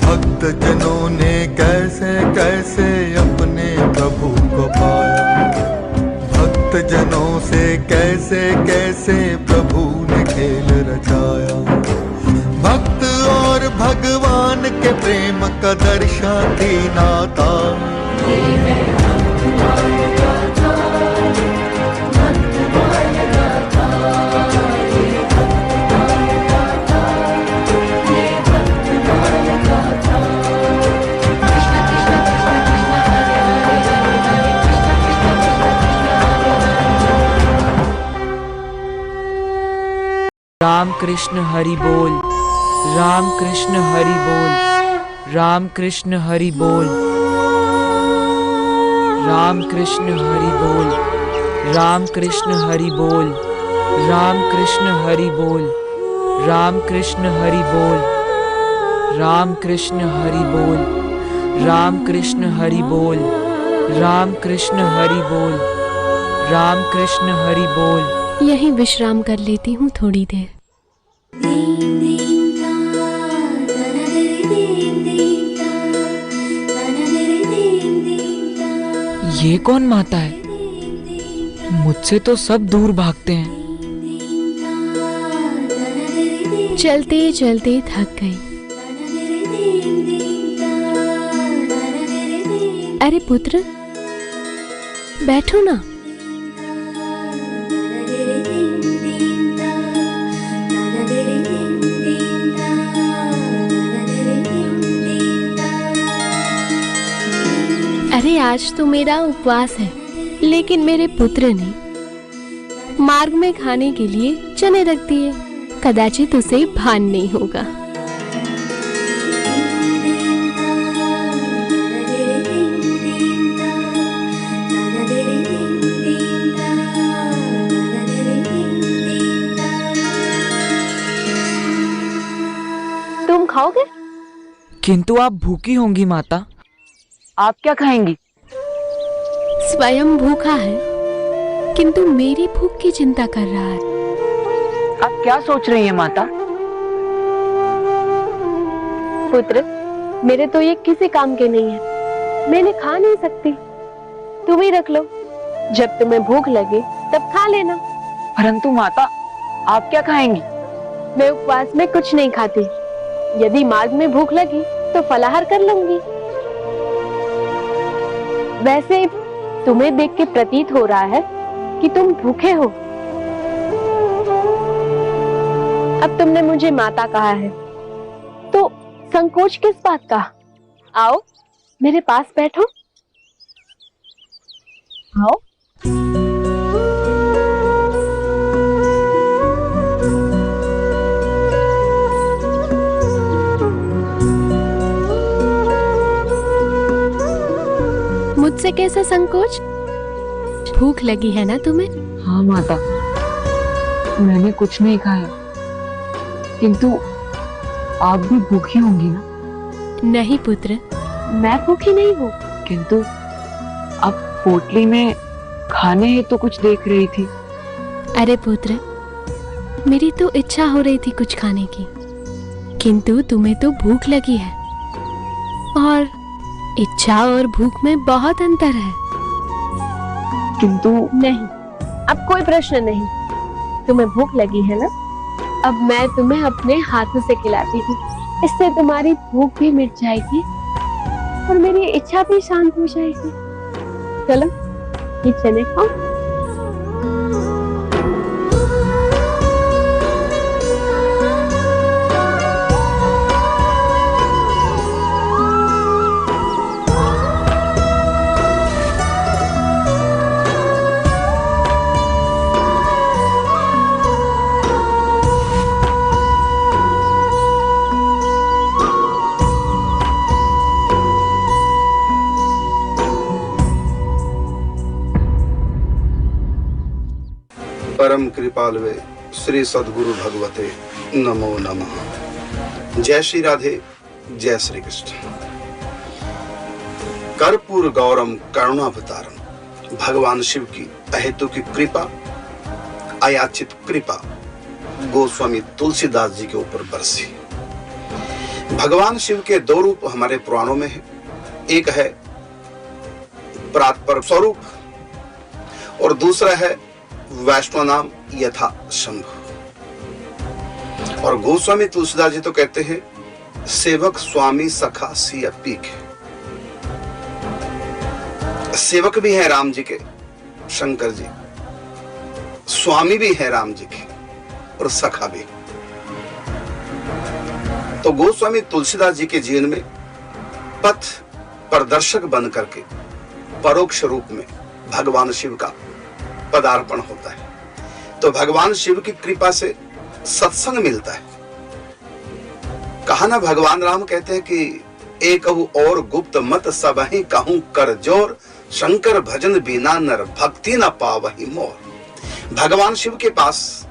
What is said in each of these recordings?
भक्त जनों ने कैसे कैसे अपने प्रभु को पाया, भक्त जनों से कैसे कैसे प्रभु ने खेल रचाया। भक्त और भगवान के प्रेम का दर्शाती नाता, राम कृष्ण हरि बोल, राम कृष्ण हरि बोल, राम कृष्ण हरि बोल, राम कृष्ण हरि बोल, राम कृष्ण हरि बोल, राम कृष्ण हरि बोल, राम कृष्ण हरि बोल, राम कृष्ण हरि बोल, राम कृष्ण हरि बोल, राम कृष्ण हरि बोल, राम कृष्ण हरि बोल। यहीं विश्राम कर लेती हूँ थोड़ी देर। ये कौन माता है? मुझसे तो सब दूर भागते हैं। चलते चलते थक गई। अरे पुत्र, बैठो ना। अरे आज तो मेरा उपवास है, लेकिन मेरे पुत्र ने मार्ग में खाने के लिए चने रख दिए। कदाचित उसे भान नहीं होगा। तुम खाओगे? किंतु आप भूखी होंगी माता। आप क्या खाएंगी? स्वयं भूखा है, किंतु मेरी भूख की चिंता कर रहा है। आप क्या सोच रही हैं माता? पुत्र, मेरे तो ये किसी काम के नहीं है। मैंने खा नहीं सकती। तुम ही रख लो। जब तुम्हें भूख लगे तब खा लेना। परंतु माता, आप क्या खाएंगी? मैं उपवास में कुछ नहीं खाती। यदि मार्ग में भूख लगी तो फलाहार कर लूंगी। वैसे तुम्हें देख के प्रतीत हो रहा है कि तुम भूखे हो। अब तुमने मुझे माता कहा है, तो संकोच किस बात का? आओ मेरे पास बैठो। आओ। मुझसे कैसा संकोच? भूख लगी है ना तुम्हें? हाँ माता, मैंने कुछ नहीं खाया, किंतु आप भी भूखी होंगी ना? नहीं पुत्र, मैं भूखी नहीं हूँ। किंतु आप पोटली में खाने ही तो कुछ देख रही थी। अरे पुत्र, मेरी तो इच्छा हो रही थी कुछ खाने की, किंतु तुम्हें तो भूख लगी है, और इच्छा और भूख में बहुत अंतर है। किंतु नहीं, अब कोई प्रश्न नहीं। तुम्हें भूख लगी है ना? अब मैं तुम्हें अपने हाथों से खिलाती हूँ। इससे तुम्हारी भूख भी मिट जाएगी और मेरी इच्छा भी शांत हो जाएगी। चलो ये चने खाओ। परम कृपालु वे श्री सद्गुरु भगवते नमो नमः। जय श्री राधे, जय श्री कृष्ण। कर्पूर गौरम करुणावतारम, भगवान शिव की अहेतु की कृपा, अयाचित कृपा गोस्वामी तुलसीदास जी के ऊपर बरसी। भगवान शिव के दो रूप हमारे पुराणों में है, एक है परात्पर स्वरूप और दूसरा है वैष्णव नाम यथा शंभु। और गोस्वामी तुलसीदास जी तो कहते हैं सेवक स्वामी सखा सिया पीक है। सेवक भी है राम जी के शंकर जी, स्वामी भी है राम जी के और सखा भी। तो गोस्वामी तुलसीदास जी के जीवन में पथ प्रदर्शक बन करके परोक्ष रूप में भगवान शिव का पदार्पण होता है। तो भगवान शिव की कृपा से सत्संग मिलता है। कहा ना, भगवान राम कहते हैं कि एक और गुप्त मत सबहि कहूं कर जोर, शंकर भजन बिना नर भक्ति न पावहि मोर। भगवान शिव के पास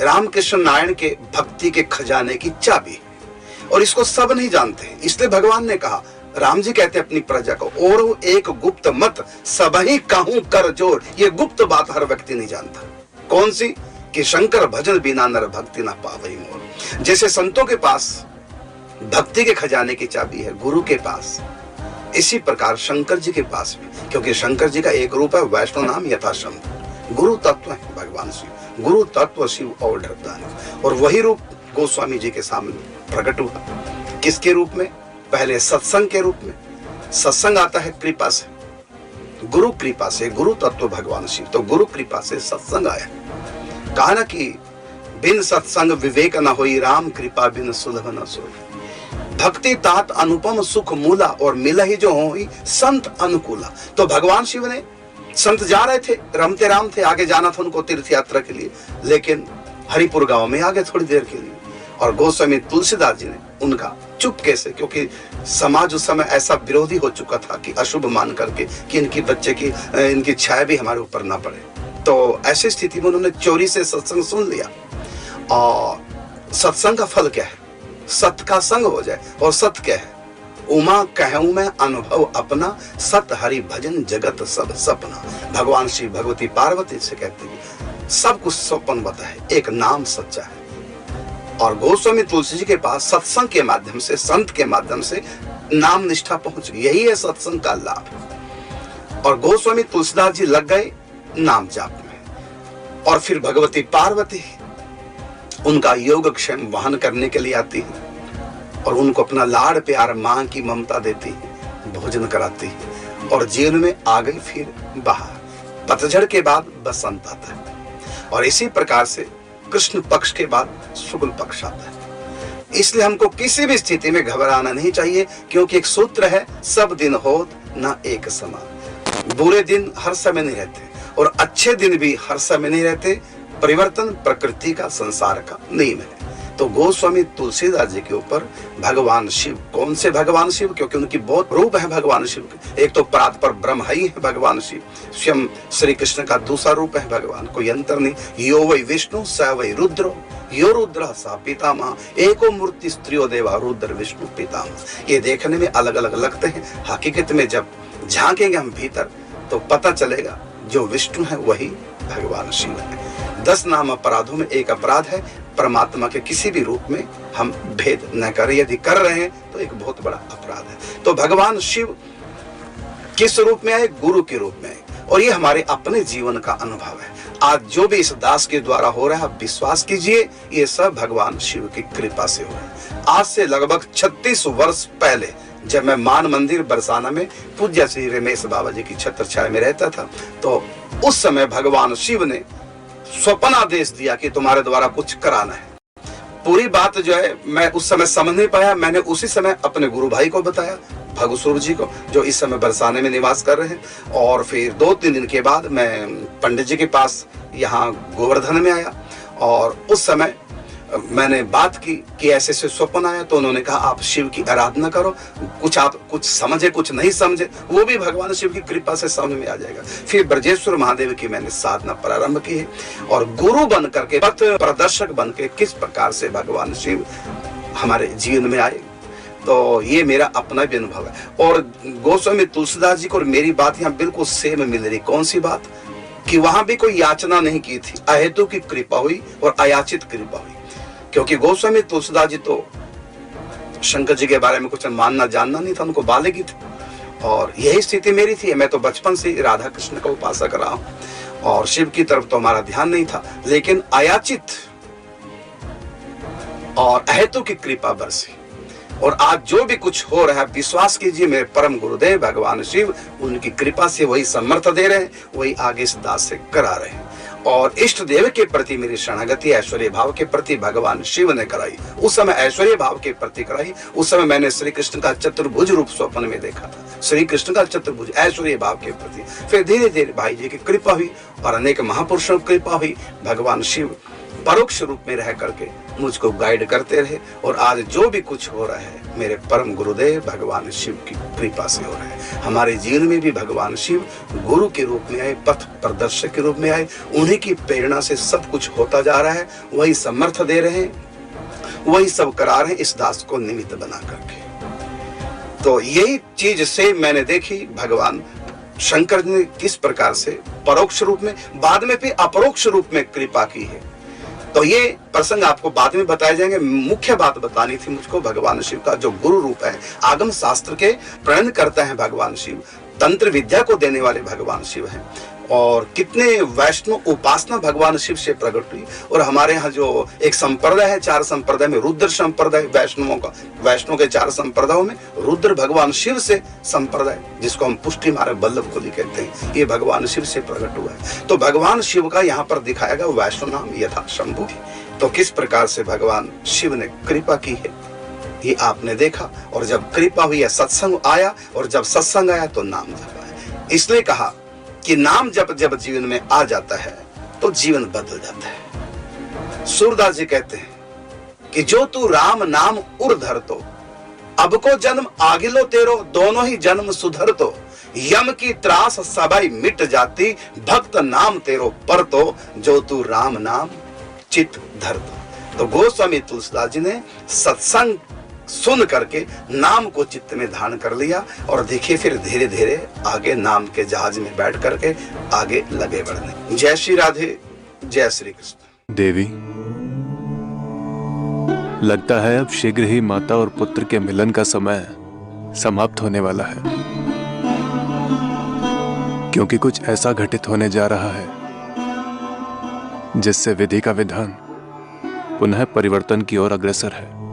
रामकृष्ण नारायण के भक्ति के खजाने की चाबी है और इसको सब नहीं जानते। इसलिए भगवान ने कहा, राम जी कहते हैं अपनी प्रजा को, और एक गुप्त मत सबहि कहूं कर जोर। ये गुप्त बात हर व्यक्ति नहीं जानता। कौन सी? कि शंकर भजन बिना नर भक्ति ना पावई मोर। जैसे संतों के पास भक्ति के खजाने की चाबी है गुरु के पास, इसी प्रकार शंकर जी के पास भी, क्योंकि शंकर जी का एक रूप है वैष्णव नाम यथा शंभु। गुरु तत्व है भगवान शिव, गुरु तत्व शिव और ढरदान। और वही रूप गोस्वामी जी के सामने प्रकट हुआ। किसके रूप में? पहले सत्संग के रूप में। सत्संग आता है कृपा से, गुरु कृपा से, गुरु तत्व भगवान शिव। तो गुरु कृपा से सत्संग आया। कहा ना कि बिन सत्संग विवेक न होई, राम कृपा बिन सुलभ न सोई। भक्ति तात अनुपम सुख मूला, और मिला ही जो होई संत अनुकूला। तो भगवान शिव ने, संत जा रहे थे, रमते राम थे, आगे जाना था उनको तीर्थ यात्रा के लिए, लेकिन हरिपुर गांव में आ गए थोड़ी देर के लिए। और गोस्वामी तुलसीदास जी ने उनका चुपके से, क्योंकि समाज उस समय ऐसा विरोधी हो चुका था कि अशुभ मान करके कि इनकी बच्चे की इनकी छाया भी हमारे ऊपर ना पड़े, तो ऐसी स्थिति में उन्होंने चोरी से सत्संग सुन लिया। और सत्संग का फल क्या है? सत्य का संग हो जाए। और सत्य क्या है? उमा कहूं मैं अनुभव अपना, सत हरि भजन जगत सब सपना। भगवान श्री भगवती पार्वती से कहते हैं सब कुछ स्वप्न बता है, एक नाम सच्चा है। और गोस्वामी तुलसी जी के पास सत्संग के माध्यम से, संत के माध्यम से नाम निष्ठा पहुंच गई। यही है सत्संग का लाभ। और गोस्वामी तुलसीदास जी लग गए नाम जाप में। और फिर भगवती पार्वती उनका योगक्षेम वहन करने के लिए आती है और उनको अपना लाड़ प्यार, मां की ममता देती है, भोजन कराती है। और जीवन में आ गई फिर बाहर। पतझड़ के बाद बसंत आता है और इसी प्रकार से कृष्ण पक्ष के बाद शुक्ल पक्ष आता है। इसलिए हमको किसी भी स्थिति में घबराना नहीं चाहिए, क्योंकि एक सूत्र है, सब दिन होत ना एक समान। बुरे दिन हर समय नहीं रहते और अच्छे दिन भी हर समय नहीं रहते। परिवर्तन प्रकृति का, संसार का नियम है। तो गोस्वामी तुलसीदास जी के ऊपर भगवान शिव, कौन से भगवान शिव? क्योंकि उनकी बहुत रूप है भगवान शिव के। एक तो परात्पर ब्रह्म ही है भगवान शिव, स्वयं श्री कृष्ण का दूसरा रूप है भगवान, कोई अंतर नहीं। यो वै विष्णु स वै रुद्रो, यो रुद्र सा पितामह, एको मूर्ति स्त्रियो देवा, रुद्र विष्णु पितामह। ये देखने में अलग अलग लगते हैं, हकीकत में जब झांकेंगे हम भीतर तो पता चलेगा जो विष्णु है वही भगवान शिव है। 10 नाम अपराधों में एक अपराध है परमात्मा के किसी भी रूप में हम भेद न करें। यदि कर रहे हैं तो एक बहुत बड़ा अपराध है। तो भगवान शिव किस रूप में आए? गुरु के रूप में आए। और ये हमारे अपने जीवन का अनुभव है। आज जो भी इस दास के द्वारा हो रहा है, आप विश्वास कीजिए, ये सब भगवान शिव की कृपा से हो रहा है। आज से लगभग 36 वर्ष पहले जब मैं मान मंदिर बरसाना में पूज्य श्री रमेश बाबा जी की छत्र छाया में रहता था, तो उस समय भगवान शिव ने स्वप्न आदेश दिया कि तुम्हारे द्वारा कुछ कराना है। पूरी बात जो है मैं उस समय समझ नहीं पाया। मैंने उसी समय अपने गुरु भाई को बताया, भगु स्वरूप जी को, जो इस समय बरसाने में निवास कर रहे हैं। और फिर 2-3 दिन के बाद मैं पंडित जी के पास यहाँ गोवर्धन में आया और उस समय मैंने बात की कि ऐसे ऐसे स्वप्न आया, तो उन्होंने कहा आप शिव की आराधना करो, कुछ आप कुछ समझे कुछ नहीं समझे वो भी भगवान शिव की कृपा से समझ में आ जाएगा। फिर ब्रजेश्वर महादेव की मैंने साधना प्रारंभ की है और गुरु बन करके, पथ प्रदर्शक बन के किस प्रकार से भगवान शिव हमारे जीवन में आए, तो ये मेरा अपना भी अनुभव है। और गोस्वामी तुलसीदास जी को और मेरी बात यहाँ बिल्कुल सेम मिल रही। कौन सी बात? कि वहां भी कोई याचना नहीं की थी, अहेतु की कृपा हुई और अयाचित कृपा हुई। क्योंकि गोस्वामी तुलसीदास जी तो शंकर जी के बारे में कुछ मानना जानना नहीं था, उनको बालिग थी, और यही स्थिति मेरी थी। मैं तो बचपन से राधा कृष्ण का उपासक रहा हूं और शिव की तरफ तो हमारा ध्यान नहीं था, लेकिन अयाचित और अहेतु की कृपा बरसी। और आज जो भी कुछ हो रहा है, विश्वास कीजिए मेरे परम गुरुदेव भगवान शिव उनकी कृपा से वही समर्थ दे रहे हैं, वही आगे इस दास से करा रहे हैं। और इष्ट देव के प्रति मेरी शरणागति ऐश्वर्य भाव के प्रति भगवान शिव ने कराई। उस समय ऐश्वर्य भाव के प्रति कराई। उस समय मैंने श्री कृष्ण का चतुर्भुज रूप स्वप्न में देखा था, श्री कृष्ण का चतुर्भुज ऐश्वर्य भाव के प्रति। फिर धीरे धीरे भाई जी की कृपा हुई और अनेक महापुरुषों की कृपा हुई। भगवान शिव परोक्ष रूप में रह करके मुझको गाइड करते रहे और आज जो भी कुछ हो रहा है मेरे परम गुरुदेव भगवान शिव की कृपा से हो रहा है। हमारे जीवन में भी भगवान शिव गुरु के रूप में आए, पथ प्रदर्शक के रूप में आए। उन्हीं की प्रेरणा से सब कुछ होता जा रहा है, वही समर्थ दे रहे हैं, वही सब करा रहे हैं इस दास को निमित्त बना करके। तो यही चीज से मैंने देखी भगवान शंकर ने किस प्रकार से परोक्ष रूप में, बाद में फिर अपरोक्ष रूप में कृपा की है। तो ये प्रसंग आपको बाद में बताए जाएंगे। मुख्य बात बतानी थी मुझको भगवान शिव का जो गुरु रूप है, आगम शास्त्र के प्रणयन करता है भगवान शिव, तंत्र विद्या को देने वाले भगवान शिव हैं। और कितने वैष्णव उपासना भगवान शिव से प्रकट हुई। और हमारे यहाँ जो एक संप्रदाय है, 4 संप्रदाय में रुद्र संप्रदाय वैष्णवों का, वैष्णव के 4 संप्रदायों में रुद्र भगवान शिव से संप्रदाय, जिसको हम पुष्टि मार्ग बल्लभ कुली कहते हैं, ये भगवान शिव से प्रकट हुआ है। तो भगवान शिव का यहाँ पर दिखाया गया वैष्णव नाम यथा शंभु। तो किस प्रकार से भगवान शिव ने कृपा की है ये आपने देखा। और जब कृपा हुई है सत्संग आया, और जब सत्संग आया तो नाम जपा। इसलिए कहा कि नाम जब जब जीवन में आ जाता है तो जीवन बदल जाता है। सूरदास जी कहते हैं कि जो तू राम नाम उर धर तो, अब को जन्म आगिलो तेरो, दोनों ही जन्म सुधर तो, यम की त्रास सबाई मिट जाती, भक्त नाम तेरो पर तो, जो तू राम नाम चित धर तो। गोस्वामी तुलसीदास जी ने सत्संग सुन करके नाम को चित्त में धारण कर लिया और देखिए फिर धीरे धीरे आगे नाम के जहाज में बैठ करके आगे लगे बढ़ने। जय श्री राधे, जय श्री कृष्ण। देवी, लगता है अब शीघ्र ही माता और पुत्र के मिलन का समय समाप्त होने वाला है, क्योंकि कुछ ऐसा घटित होने जा रहा है जिससे विधि का विधान पुनः परिवर्तन की ओर अग्रसर है।